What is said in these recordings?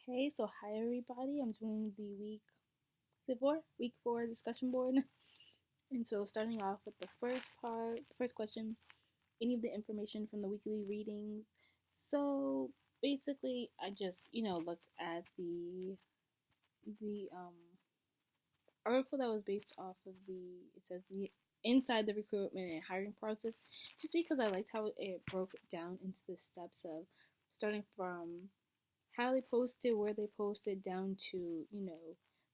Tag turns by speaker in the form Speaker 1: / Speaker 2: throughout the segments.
Speaker 1: Okay, so hi everybody. I'm doing the week four discussion board. And so starting off with the first part, the first question, any of the information from the weekly readings. So basically I just, looked at the article that was based off of it says the inside the recruitment and hiring process, just because I liked how it broke it down into the steps of starting from how they posted, where they posted, down to,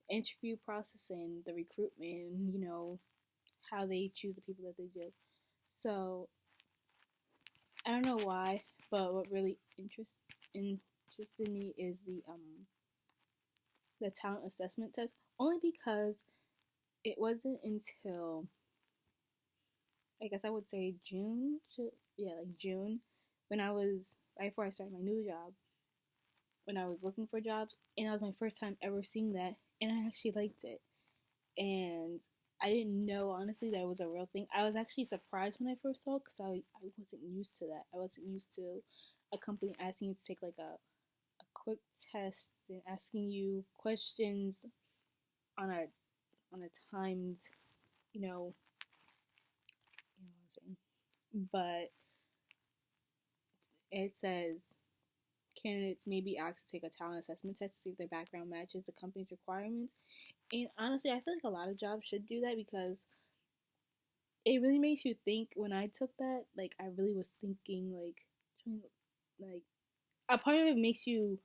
Speaker 1: interview process and the recruitment, and, how they choose the people that they do. So I don't know why, but what really interested me is the talent assessment test, only because it wasn't until, I guess I would say June, yeah, like June, when I was right before I started my new job, when I was looking for jobs, and that was my first time ever seeing that, and I actually liked it. And I didn't know, honestly, that it was a real thing. I was actually surprised when I first saw it, because I wasn't used to that. I wasn't used to a company asking you to take like a quick test and asking you questions on a timed, you know, you know what I'm saying. But it says candidates may be asked to take a talent assessment test to see if their background matches the company's requirements. And honestly, I feel like a lot of jobs should do that, because it really makes you think. When I took that, like, I really was thinking, like, like, a part of it makes you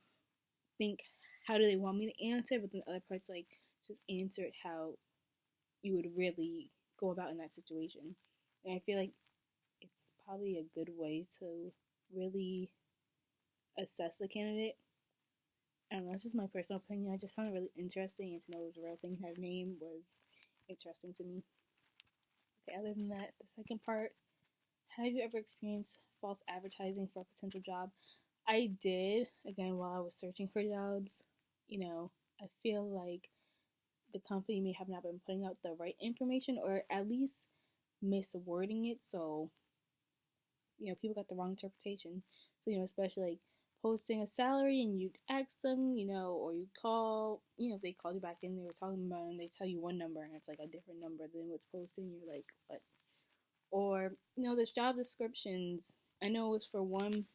Speaker 1: think, how do they want me to answer? But then the other parts, like, just answer it how you would really go about in that situation. And I feel like it's probably a good way to really assess the candidate. I don't know, it's just my personal opinion. I just found it really interesting, and to know it was a real thing. Her name was interesting to me. Okay, other than that, the second part, have you ever experienced false advertising for a potential job? I did, again, while I was searching for jobs. I feel like the company may have not been putting out the right information, or at least miswording it. So, people got the wrong interpretation. So, especially like posting a salary, and you'd ask them, or you call, if they called you back in, they were talking about it, and they tell you one number and it's like a different number than what's posted, and you're like, what? Or, there's job descriptions. I know it was for one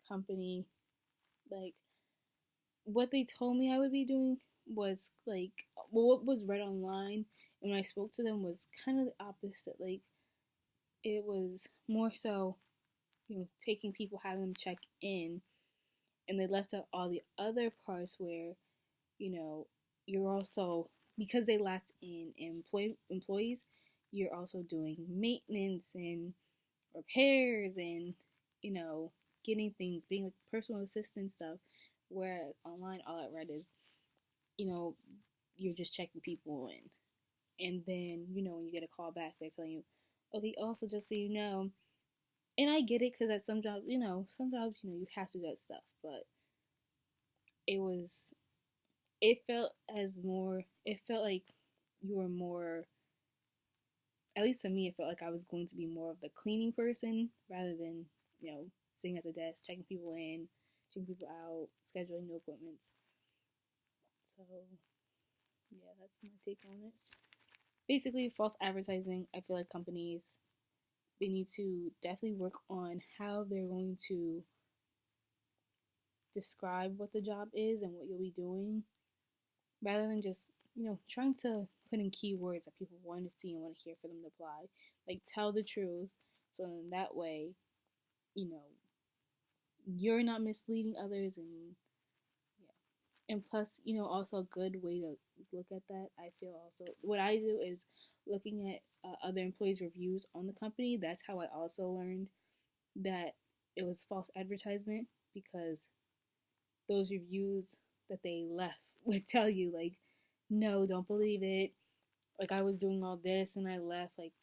Speaker 1: company, like, what they told me I would be doing was like, well, what was read online, and when I spoke to them, was kind of the opposite. Like, it was more so, taking people, having them check in, and they left out all the other parts where, you're also, because they lacked in employees, you're also doing maintenance and repairs, and, you know, getting things, being like personal assistant stuff. Where online, all I read is, you know, you're just checking people in. And then, when you get a call back, they're telling you, okay, also, just so you know, and I get it, because at some jobs, you have to do that stuff. But it was, it felt like you were more, at least to me, it felt like I was going to be more of the cleaning person, rather than, sitting at the desk, checking people in, checking people out, scheduling new appointments. So, yeah, that's my take on it. Basically, false advertising, I feel like companies, they need to definitely work on how they're going to describe what the job is and what you'll be doing, rather than just, trying to put in keywords that people want to see and want to hear for them to apply. Like, tell the truth, so in that way, you know, you're not misleading others. And yeah, and plus, also a good way to look at that, I feel, also, what I do is looking at other employees' reviews on the company. That's how I also learned that it was false advertisement, because those reviews that they left would tell you, like, no, don't believe it. Like, I was doing all this and I left. Like,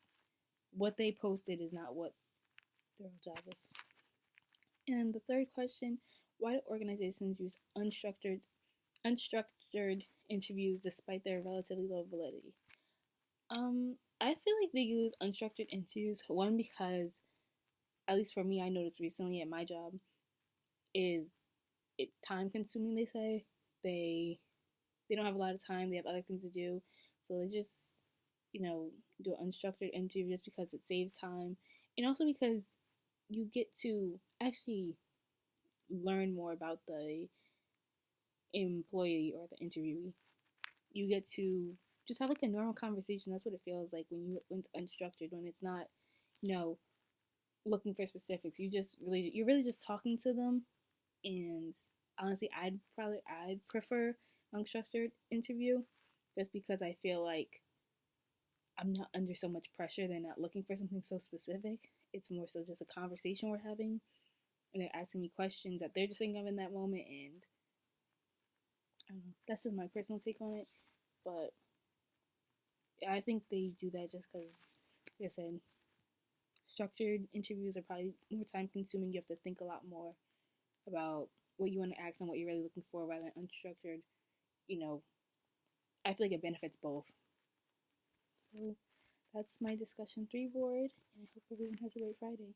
Speaker 1: what they posted is not what their job is. And the third question, why do organizations use unstructured interviews despite their relatively low validity? I feel like they use unstructured interviews, one, because, at least for me, I noticed recently at my job, is it's time consuming. They say they don't have a lot of time. They have other things to do, so they just do an unstructured interview just because it saves time, and also because you get to actually learn more about the employee or the interviewee. You get to just have like a normal conversation. That's what it feels like when it's unstructured, when it's not, you know, looking for specifics. You're really just talking to them. And honestly, I'd prefer unstructured interview, just because I feel like I'm not under so much pressure. They're not looking for something so specific. It's more so just a conversation we're having, and they're asking me questions that they're just thinking of in that moment. And I don't know, that's just my personal take on it. But yeah, I think they do that just because, like I said, structured interviews are probably more time consuming. You have to think a lot more about what you want to ask and what you're really looking for, rather than unstructured. You know, I feel like it benefits both. So that's my discussion 3 board, and I hope everyone has a great Friday.